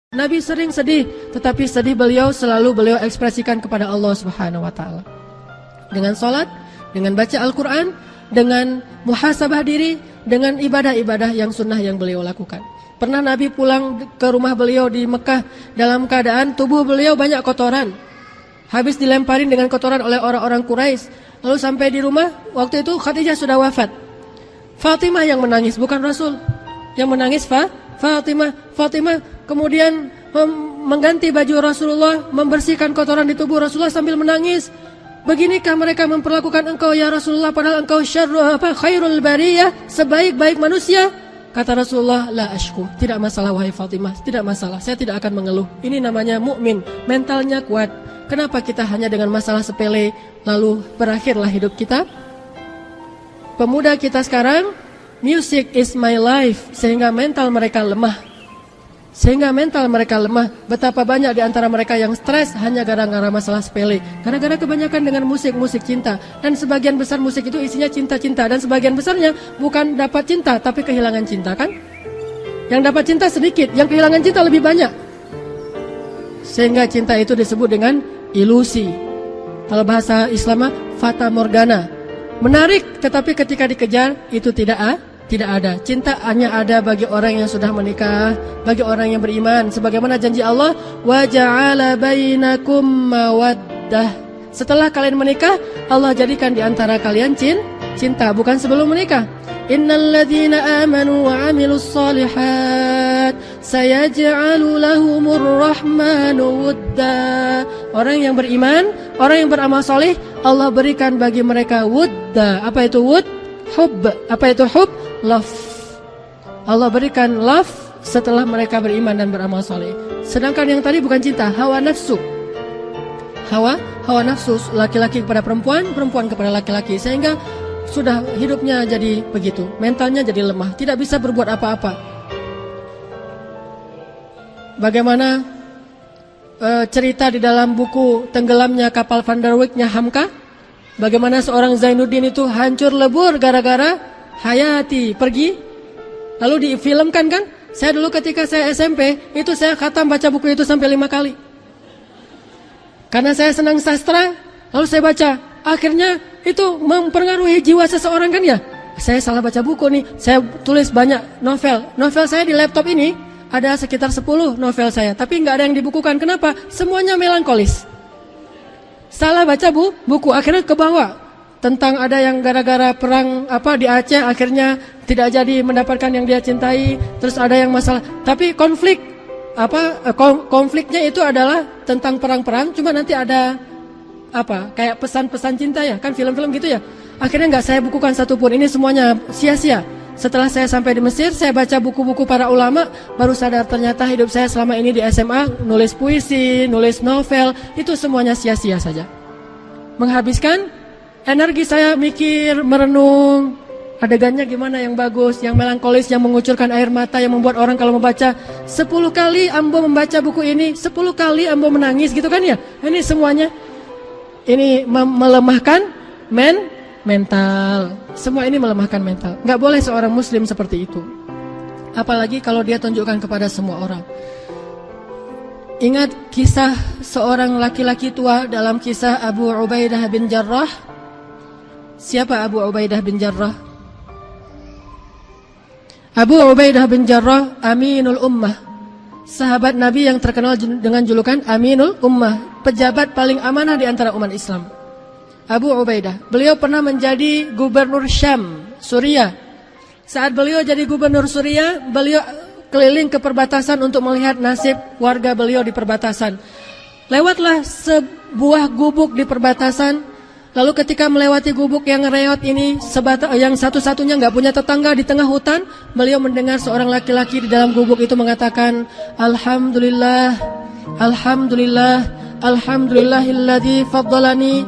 Nabi sering sedih, tetapi sedih selalu beliau ekspresikan kepada Allah Subhanahu wa taala. Dengan salat, dengan baca Al-Qur'an, dengan muhasabah diri, dengan ibadah-ibadah yang sunnah yang beliau lakukan. Pernah Nabi pulang ke rumah beliau di Mekah dalam keadaan tubuh beliau banyak kotoran. Habis dilemparin dengan kotoran oleh orang-orang Quraisy. Lalu sampai di rumah, waktu itu Khadijah sudah wafat. Fatimah yang menangis, bukan Rasul. Yang menangis Fatimah kemudian mengganti baju Rasulullah, membersihkan kotoran di tubuh Rasulullah sambil menangis. Beginikah mereka memperlakukan engkau ya Rasulullah, padahal engkau khairul bariyah, sebaik-baik manusia? Kata Rasulullah, la ashku, tidak masalah wahai Fatimah, tidak masalah, saya tidak akan mengeluh. Ini namanya mukmin, mentalnya kuat. Kenapa kita hanya dengan masalah sepele lalu berakhirlah hidup kita? Pemuda kita sekarang, music is my life, sehingga mental mereka lemah. Betapa banyak di antara mereka yang stres hanya gara-gara masalah sepele, gara-gara kebanyakan dengan musik cinta. Dan sebagian besar musik itu isinya cinta-cinta, dan sebagian besarnya bukan dapat cinta tapi kehilangan cinta, kan? Yang dapat cinta sedikit, yang kehilangan cinta lebih banyak. Sehingga cinta itu disebut dengan ilusi. Kalau bahasa Islam, fata morgana. Menarik, tetapi ketika dikejar itu tidak ada. Cinta hanya ada bagi orang yang sudah menikah, bagi orang yang beriman. Sebagaimana janji Allah, wa ja'ala bainakum mawaddah. Setelah kalian menikah, Allah jadikan di antara kalian cinta, bukan sebelum menikah. Innal ladzina amanu wa 'amilus shalihat sayaj'alu lahumur rahmanu wudda. Orang yang beriman, orang yang beramal saleh, Allah berikan bagi mereka wudda. Apa itu wud? Hub. Apa itu hub? Love. Allah berikan love setelah mereka beriman dan beramal saleh. Sedangkan yang tadi bukan cinta, hawa nafsu. Hawa nafsu, laki-laki kepada perempuan, perempuan kepada laki-laki, sehingga sudah hidupnya jadi begitu, mentalnya jadi lemah, tidak bisa berbuat apa-apa. Bagaimana cerita di dalam buku Tenggelamnya Kapal Van der Wijk-nya Hamka? Bagaimana seorang Zainuddin itu hancur lebur gara-gara Hayati pergi, lalu difilmkan kan? Saya dulu ketika saya SMP, itu saya khatam baca buku itu sampai 5 kali. Karena saya senang sastra, lalu saya baca. Akhirnya itu mempengaruhi jiwa seseorang kan ya? Saya salah baca buku nih, saya tulis banyak novel. Novel saya di laptop ini ada sekitar 10 novel saya, tapi nggak ada yang dibukukan. Kenapa? Semuanya melankolis. Salah baca buku, akhirnya kebawa. Tentang ada yang gara-gara perang di Aceh akhirnya tidak jadi mendapatkan yang dia cintai, terus ada yang masalah. Tapi konfliknya itu adalah tentang perang-perang, cuma nanti ada kayak pesan-pesan cinta ya, kan film-film gitu ya. Akhirnya nggak saya bukukan satupun, ini semuanya sia-sia. Setelah saya sampai di Mesir, saya baca buku-buku para ulama, baru sadar ternyata hidup saya selama ini di SMA nulis puisi, nulis novel, itu semuanya sia-sia saja. Menghabiskan energi saya mikir, merenung, adegannya gimana yang bagus, yang melankolis, yang mengucurkan air mata, yang membuat orang kalau membaca 10 kali Ambo membaca buku ini, 10 kali Ambo menangis gitu kan ya. Ini semuanya ini melemahkan mental. Semua ini melemahkan mental. Nggak boleh seorang muslim seperti itu. Apalagi kalau dia tunjukkan kepada semua orang. Ingat kisah seorang laki-laki tua dalam kisah Abu Ubaidah bin Jarrah. Siapa Abu Ubaidah bin Jarrah? Abu Ubaidah bin Jarrah Aminul Ummah, sahabat Nabi yang terkenal dengan julukan Aminul Ummah, pejabat paling amanah di antara umat Islam. Abu Ubaidah, beliau pernah menjadi gubernur Syam, Suriah. Saat beliau jadi gubernur Suriah, beliau keliling ke perbatasan untuk melihat nasib warga beliau di perbatasan. Lewatlah sebuah gubuk di perbatasan. Lalu ketika melewati gubuk yang reot ini, yang satu-satunya nggak punya tetangga di tengah hutan, beliau mendengar seorang laki-laki di dalam gubuk itu mengatakan, Alhamdulillah, Alhamdulillah, Alhamdulillahilladzi faddalani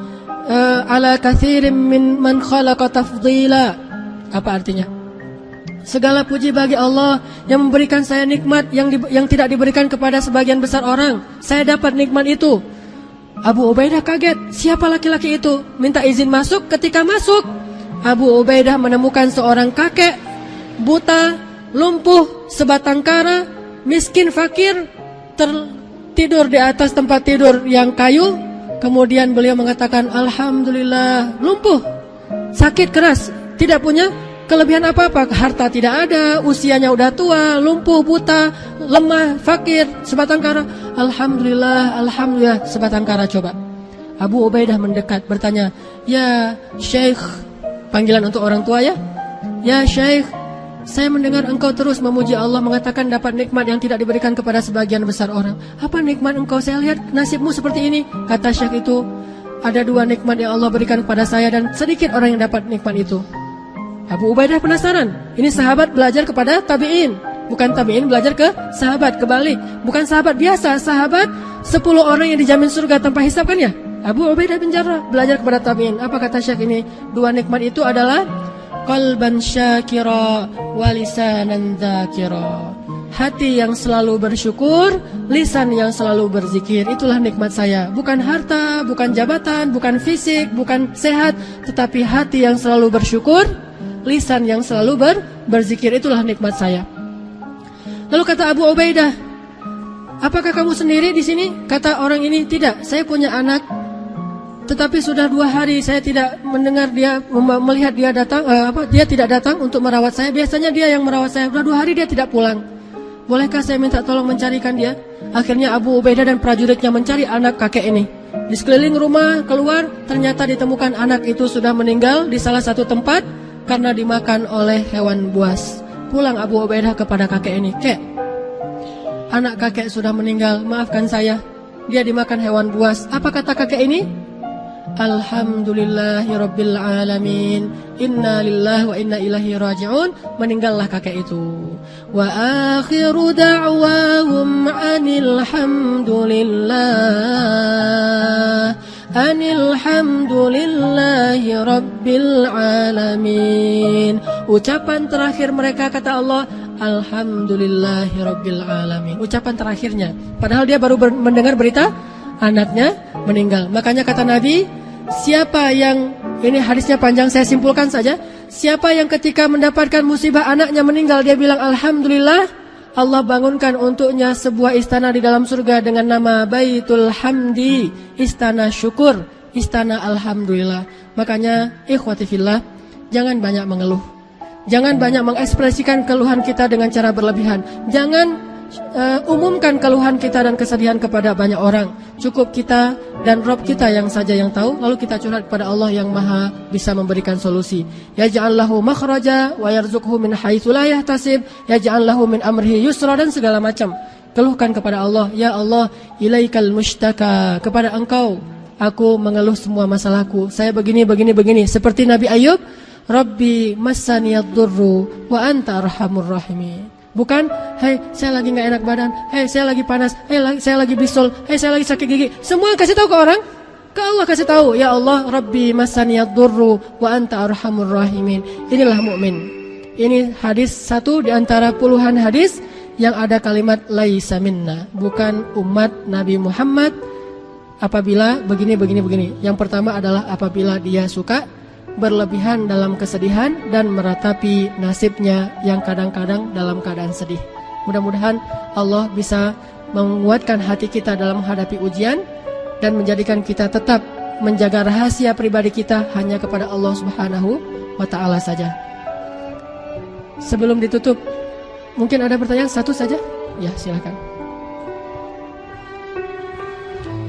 ala katsirin man khalaqa tafdila. Apa artinya? Segala puji bagi Allah yang memberikan saya nikmat yang tidak diberikan kepada sebagian besar orang. Saya dapat nikmat itu. Abu Ubaidah kaget, siapa laki-laki itu? Minta izin masuk. Ketika masuk, Abu Ubaidah menemukan seorang kakek, buta, lumpuh, sebatang kara, miskin, fakir, tertidur di atas tempat tidur yang kayu. Kemudian beliau mengatakan, alhamdulillah, lumpuh, sakit keras, tidak punya kelebihan apa-apa, harta tidak ada, usianya udah tua, lumpuh, buta, lemah, fakir, sebatang kara. Alhamdulillah, alhamdulillah, sebatang kara. Coba Abu Ubaidah mendekat bertanya, ya Syekh, panggilan untuk orang tua ya, ya Syekh, saya mendengar engkau terus memuji Allah, mengatakan dapat nikmat yang tidak diberikan kepada sebagian besar orang. Apa nikmat engkau? Saya lihat nasibmu seperti ini. Kata Syekh itu, ada 2 nikmat yang Allah berikan kepada saya dan sedikit orang yang dapat nikmat itu. Abu Ubaidah penasaran. Ini sahabat belajar kepada tabi'in, bukan tabi'in belajar ke sahabat, kebalik. Bukan sahabat biasa, sahabat 10 orang yang dijamin surga tanpa hisab kan ya. Abu Ubaidah bin Jarrah belajar kepada tabi'in. Apa kata Syekh ini? 2 nikmat itu adalah qalban syakira wa lisanan dzakira. Hati yang selalu bersyukur, lisan yang selalu berzikir. Itulah nikmat saya. Bukan harta, bukan jabatan, bukan fisik, bukan sehat, tetapi hati yang selalu bersyukur, lisan yang selalu berzikir. Itulah nikmat saya. Lalu kata Abu Ubaidah, apakah kamu sendiri di sini? Kata orang ini, tidak, saya punya anak, tetapi sudah 2 hari saya tidak mendengar dia, melihat dia datang, dia tidak datang untuk merawat saya. Biasanya dia yang merawat saya. Sudah 2 hari dia tidak pulang. Bolehkah saya minta tolong mencarikan dia? Akhirnya Abu Ubaidah dan prajuritnya mencari anak kakek ini. Di sekeliling rumah keluar, ternyata ditemukan anak itu sudah meninggal di salah satu tempat karena dimakan oleh hewan buas. Pulang Abu Ubaidah kepada kakek ini, kek, anak kakek sudah meninggal, maafkan saya, dia dimakan hewan buas. Apa kata kakek ini? Alhamdulillahirabbil alamin, inna lillahi wa inna ilaihi raji'un. Meninggallah kakek itu. Wa akhiru da'wahum anil hamdulillah, anil hamdulillahi rabbil alamin. Ucapan terakhir mereka, kata Allah, alhamdulillahi rabbil alamin. Ucapan terakhirnya, padahal dia baru mendengar berita anaknya meninggal. Makanya kata Nabi, siapa yang, ini hadisnya panjang, saya simpulkan saja. Siapa yang ketika mendapatkan musibah anaknya meninggal, dia bilang alhamdulillah, Allah bangunkan untuknya sebuah istana di dalam surga dengan nama Baitul Hamdi, istana syukur, istana alhamdulillah. Makanya ikhwati fillah, jangan banyak mengeluh, jangan banyak mengekspresikan keluhan kita dengan cara berlebihan. Jangan umumkan keluhan kita dan kesedihan kepada banyak orang. Cukup kita dan Rabb kita yang saja yang tahu, lalu kita curhat kepada Allah yang maha bisa memberikan solusi. Yaj'al lahu makhraja wa yarzuqhu min haitsu la yahtasib, yaj'al lahu min amrihi yusra, dan segala macam. Keluhkan kepada Allah, ya Allah, ilaikal mushtaka, kepada Engkau aku mengeluh semua masalahku. Saya begini. Seperti Nabi Ayub, Rabbi massaniyad durru wa anta arhamur rahimin. Bukan, hei saya lagi gak enak badan, hei saya lagi panas, hei saya lagi bisul, hei saya lagi sakit gigi. Semua kasih tahu ke orang, ke Allah kasih tahu, ya Allah, Rabbi massaniyad durru wa anta arhamur rahimin. Inilah mukmin. Ini hadis 1 di antara puluhan hadis yang ada kalimat laisa minna, bukan umat Nabi Muhammad. Apabila begini. Yang pertama adalah apabila dia suka berlebihan dalam kesedihan dan meratapi nasibnya yang kadang-kadang dalam keadaan sedih. Mudah-mudahan Allah bisa menguatkan hati kita dalam menghadapi ujian dan menjadikan kita tetap menjaga rahasia pribadi kita hanya kepada Allah Subhanahu wa ta'ala saja. Sebelum ditutup, mungkin ada pertanyaan satu saja? Ya, silakan.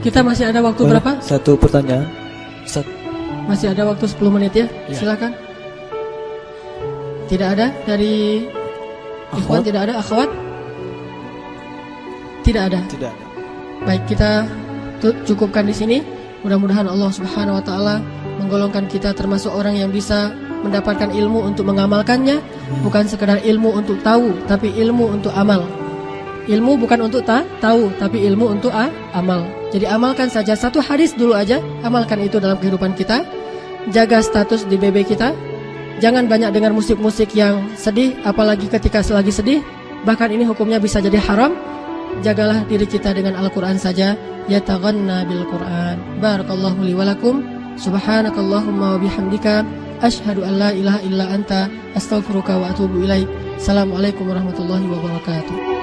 Kita masih ada waktu berapa? Satu pertanyaan. Masih ada waktu 10 menit ya, silakan. Tidak ada dari ikhwan, tidak ada akhwat? Tidak ada. Baik, kita cukupkan di sini. Mudah-mudahan Allah Subhanahu wa taala menggolongkan kita termasuk orang yang bisa mendapatkan ilmu untuk mengamalkannya, bukan sekedar ilmu untuk tahu, tapi ilmu untuk amal. Ilmu bukan untuk tahu, tapi ilmu untuk amal. Jadi amalkan saja satu hadis dulu aja, amalkan itu dalam kehidupan kita. Jaga status di BB kita. Jangan banyak dengar musik-musik yang sedih, apalagi ketika lagi sedih. Bahkan ini hukumnya bisa jadi haram. Jagalah diri kita dengan Al-Quran saja. Yataghanna bil Quran. Barakallahu li walakum. Subhanakallahumma wa bihamdika, asyhadu an la ilaha illa anta, astaghfiruka wa atubu ilaik. Assalamualaikum warahmatullahi wabarakatuh.